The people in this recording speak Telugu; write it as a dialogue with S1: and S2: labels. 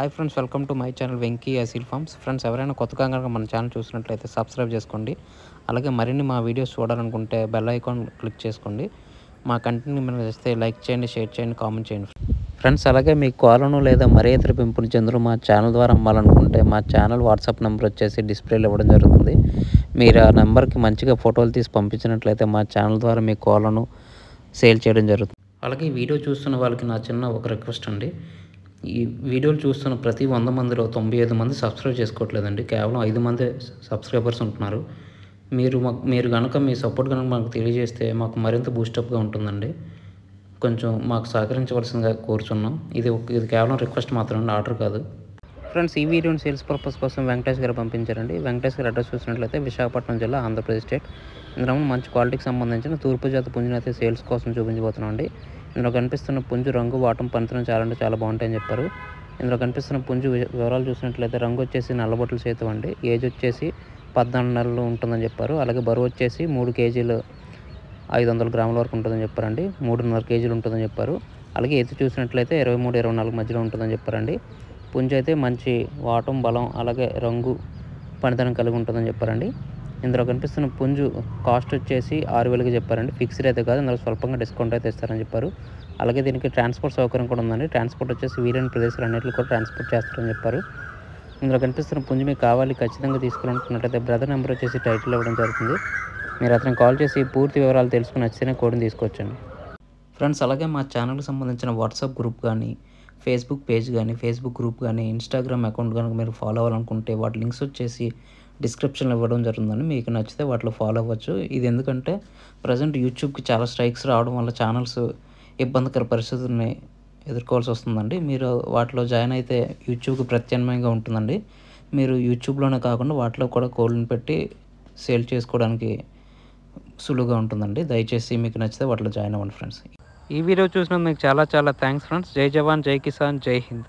S1: Hi friends, welcome to my channel Venky Aseel farms. Friends, ఎవరైనా కొత్తగా కనుక మన ఛానల్ చూసినట్లయితే సబ్స్క్రైబ్ చేసుకోండి. అలాగే మరిన్ని మా వీడియోస్ చూడాలనుకుంటే బెల్ ఐకాన్ క్లిక్ చేసుకోండి. మా కంటెంట్ మీరు చేస్తే లైక్ చేయండి, షేర్ చేయండి, కామెంట్ చేయండి. ఫ్రెండ్స్, అలాగే మీ కోలను లేదా మరే ఇతర పెంపుడు జంతువులు మా ఛానల్ ద్వారా అమ్మాలనుకుంటే మా ఛానల్ వాట్సాప్ నెంబర్ వచ్చేసి డిస్ప్లేలో ఇవ్వడం జరుగుతుంది. మీరు ఆ నెంబర్కి మంచిగా ఫోటోలు తీసి పంపించినట్లయితే మా ఛానల్ ద్వారా మీ కోలను సేల్ చేయడం జరుగుతుంది. అలాగే ఈ వీడియో చూస్తున్న వాళ్ళకి నా చిన్న ఒక రిక్వెస్ట్ అండి. ఈ వీడియోలు చూస్తున్న ప్రతి 100 మందిలో 95 మంది సబ్స్క్రైబ్ చేసుకోవట్లేదండి. కేవలం 5 మంది సబ్స్క్రైబర్స్ ఉంటున్నారు. మీరు కనుక మీ సపోర్ట్ కనుక మాకు తెలియజేస్తే మాకు మరింత బూస్టప్గా ఉంటుందండి. కొంచెం మాకు సహకరించవలసిందిగా కోరుచున్నాం. ఇది కేవలం రిక్వెస్ట్ మాత్రమే, ఆర్డర్ కాదు. ఫ్రెండ్స్, ఈ వీడియోని సేల్స్ పర్పస్ కోసం వెంకటేష్ గారు పంపించారండి. వెంకటేష్ గారు అడ్రస్ చూసినట్లయితే విశాఖపట్నం జిల్లా, ఆంధ్రప్రదేశ్ స్టేట్. ఇందులో మంచి క్వాలిటీకి సంబంధించిన తూర్పు జాతి పుంజుని అయితే సేల్స్ కోసం చూపించబోతున్నాం అండి. ఇందులో కనిపిస్తున్న పుంజు రంగు, వాటం, పనితనం చాలా బాగుంటాయని చెప్పారు. ఇందులో కనిపిస్తున్న పుంజు వివరాలు చూసినట్లయితే రంగు వచ్చేసి నల్లబొట్టల చేతు అండి. ఏజ్ వచ్చేసి 14 నెలలు ఉంటుందని చెప్పారు. అలాగే బరువు వచ్చేసి 3 కేజీలు 500 గ్రాముల వరకు ఉంటుందని చెప్పారండి. 3.5 కేజీలు ఉంటుందని చెప్పారు. అలాగే ఎత్తు చూసినట్లయితే 23-24 మధ్యలో ఉంటుందని చెప్పారండి. పుంజు అయితే మంచి వాటం, బలం, అలాగే రంగు, పనితనం కలిగి ఉంటుందని చెప్పారండి. ఇందులో కనిపిస్తున్న పుంజు కాస్ట్ వచ్చేసి 6,000కి చెప్పారండి. ఫిక్స్డ్ అయితే కాదు, ఇందులో స్వల్పంగా డిస్కౌంట్ అయితే ఇస్తారని చెప్పారు. అలాగే దీనికి ట్రాన్స్పోర్ట్ సౌకర్యం కూడా ఉందండి. ట్రాన్స్పోర్ట్ వచ్చేసి వీలైన ప్రదేశాలు అన్నింటిలో కూడా ట్రాన్స్పోర్ట్ చేస్తారని చెప్పారు. ఇందులో కనిపిస్తున్న పుంజు మీకు కావాలి, ఖచ్చితంగా తీసుకోవాలనుకున్నట్లయితే బ్రదర్ నెంబర్ వచ్చేసి టైటిల్ ఇవ్వడం జరుగుతుంది. మీరు అతను కాల్ చేసి పూర్తి వివరాలు తెలుసుకుని నచ్చితేనే కోడ్ని తీసుకోవచ్చండి. ఫ్రెండ్స్, అలాగే మా ఛానల్కి సంబంధించిన వాట్సాప్ గ్రూప్ కానీ, ఫేస్బుక్ పేజ్ కానీ, ఫేస్బుక్ గ్రూప్ కానీ, ఇన్స్టాగ్రామ్ అకౌంట్ కనుక మీరు ఫాలో అవ్వాలనుకుంటే వాటి లింక్స్ వచ్చేసి డిస్క్రిప్షన్లో ఇవ్వడం జరుగుతుందండి. మీకు నచ్చితే వాటిలో ఫాలో అవ్వచ్చు. ఇది ఎందుకంటే ప్రజెంట్ యూట్యూబ్కి చాలా స్ట్రైక్స్ రావడం వల్ల ఛానల్స్ ఇబ్బందికర పరిస్థితుల్ని ఎదుర్కోవాల్సి వస్తుందండి. మీరు వాటిలో జాయిన్ అయితే యూట్యూబ్కి ప్రత్యామ్నాయంగా ఉంటుందండి. మీరు యూట్యూబ్లోనే కాకుండా వాటిలో కూడా కోళ్ళని పెట్టి సేల్ చేసుకోవడానికి సులువుగా ఉంటుందండి. దయచేసి మీకు నచ్చితే వాటిలో జాయిన్ అవ్వండి ఫ్రెండ్స్. ఈ వీడియో చూసినందుకు మీకు చాలా థ్యాంక్స్ ఫ్రెండ్స్. జై జవాన్, జై కిసాన్, జై హింద్.